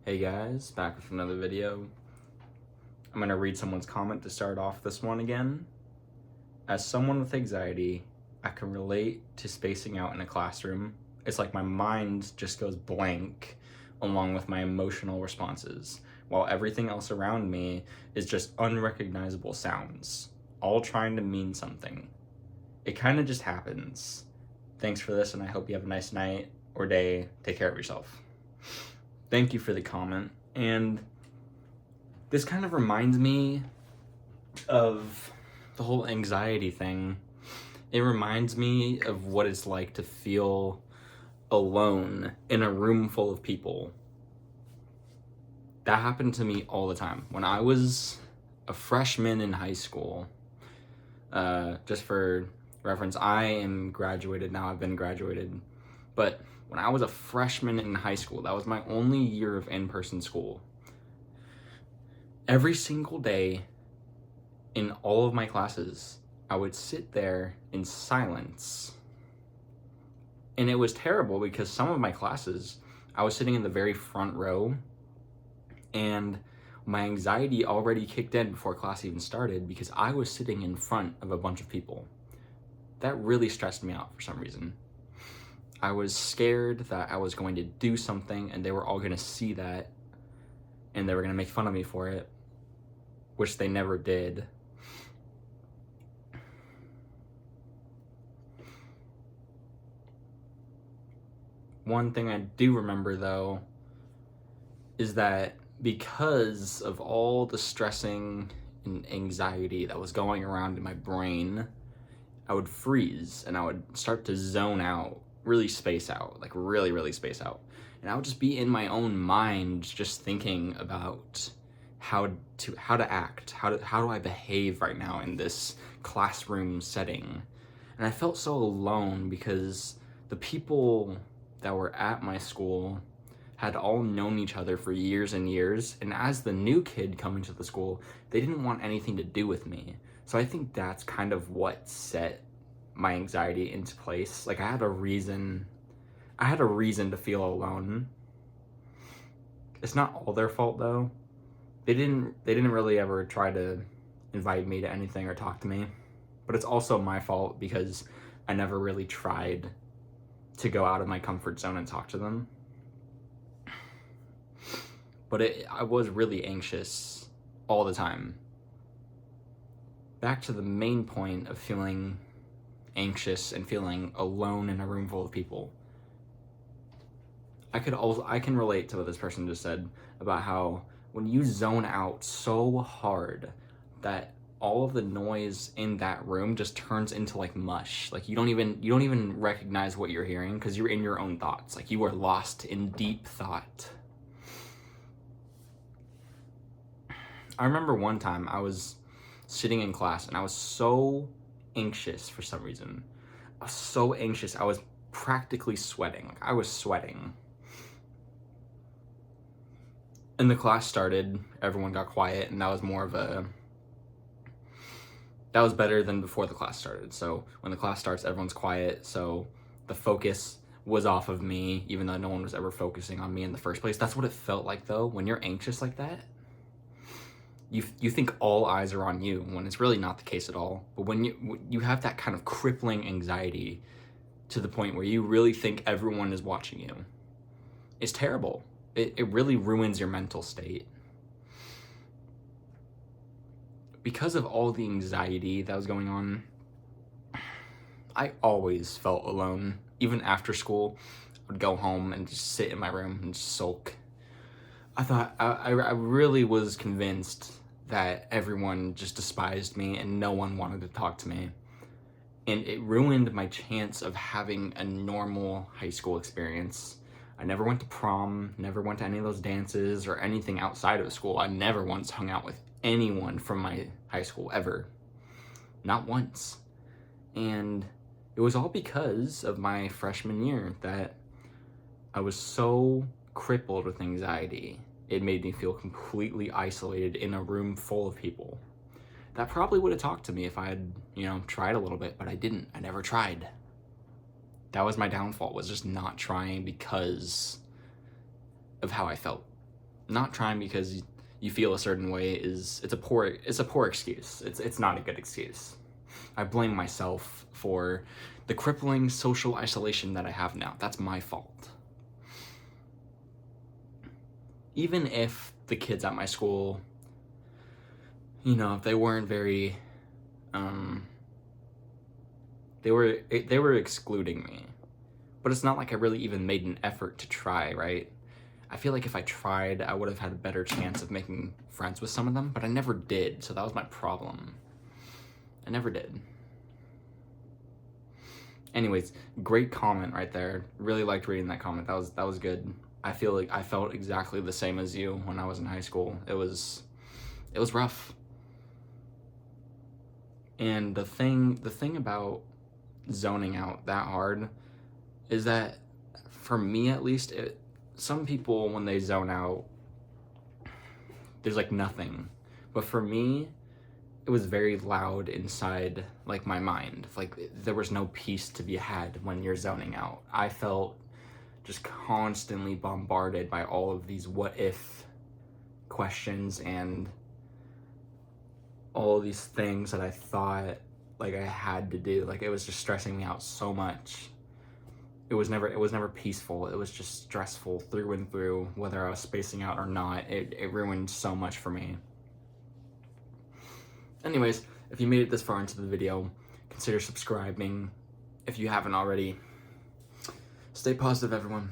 Hey guys, back with another video. I'm gonna read someone's comment to start off this one again. As someone with anxiety, I can relate to spacing out in a classroom. It's like my mind just goes blank along with my emotional responses, while everything else around me is just unrecognizable sounds, all trying to mean something. It kind of just happens. Thanks for this, and I hope you have a nice night or day. Take care of yourself. Thank you for the comment. And this kind of reminds me of the whole anxiety thing. It reminds me of what it's like to feel alone in a room full of people. That happened to me all the time. When I was a freshman in high school, just for reference, I am graduated now. I've been graduated. But when I was a freshman in high school, that was my only year of in-person school. Every single day in all of my classes, I would sit there in silence. And it was terrible because some of my classes, I was sitting in the very front row, and my anxiety already kicked in before class even started because I was sitting in front of a bunch of people. That really stressed me out for some reason. I was scared that I was going to do something and they were all going to see that and they were going to make fun of me for it, which they never did. One thing I do remember, though, is that because of all the stressing and anxiety that was going around in my brain, I would freeze and I would start to zone out, really space out, like really space out. And I would just be in my own mind just thinking about how to act, how do I behave right now in this classroom setting. And I felt so alone because the people that were at my school had all known each other for years and years, and as the new kid coming to the school, they didn't want anything to do with me. So I think that's kind of what set my anxiety into place. Like I had a reason to feel alone. It's not all their fault though. They didn't really ever try to invite me to anything or talk to me. But it's also my fault because I never really tried to go out of my comfort zone and talk to them. But I was really anxious all the time. Back to the main point of feeling anxious and feeling alone in a room full of people. I can relate to what this person just said about how when you zone out so hard that all of the noise in that room just turns into like mush. Like you don't even recognize what you're hearing because you're in your own thoughts. Like you are lost in deep thought. I remember one time I was sitting in class and I was so anxious for some reason. I was so anxious. I was practically sweating. Like I was sweating. And the class started, everyone got quiet, and that was better than before the class started. So when the class starts, everyone's quiet, so the focus was off of me, even though no one was ever focusing on me in the first place. That's what it felt like though, when you're anxious like that. You think all eyes are on you when it's really not the case at all. But when you have that kind of crippling anxiety to the point where you really think everyone is watching you, it's terrible. It really ruins your mental state. Because of all the anxiety that was going on, I always felt alone. Even after school, I would go home and just sit in my room and just sulk. I really was convinced that everyone just despised me and no one wanted to talk to me. And it ruined my chance of having a normal high school experience. I never went to prom, never went to any of those dances or anything outside of school. I never once hung out with anyone from my high school, ever. Not once. And it was all because of my freshman year that I was so crippled with anxiety. It made me feel completely isolated in a room full of people. That probably would have talked to me if I had, tried a little bit, but I didn't. I never tried. That was my downfall, was just not trying because of how I felt. not trying because you feel a certain way it's a poor excuse. It's not a good excuse. I blame myself for the crippling social isolation that I have now. That's my fault. Even if the kids at my school, you know, they weren't very, they were excluding me. But it's not like I really even made an effort to try, right? I feel like if I tried, I would have had a better chance of making friends with some of them, but I never did, so that was my problem. I never did. Anyways, great comment right there. Really liked reading that comment. That was good. I feel like I felt exactly the same as you when I was in high school. It was rough. And the thing about zoning out that hard is that, for me at least, some people, when they zone out, there's like nothing. But for me, it was very loud inside, like, my mind. Like, there was no peace to be had when you're zoning out. I felt just constantly bombarded by all of these what if questions and all of these things that I thought, like, I had to do. Like, it was just stressing me out so much. It was never peaceful. It was just stressful through and through, whether I was spacing out or not. It ruined so much for me. Anyways, if you made it this far into the video, consider subscribing if you haven't already. Stay positive, everyone.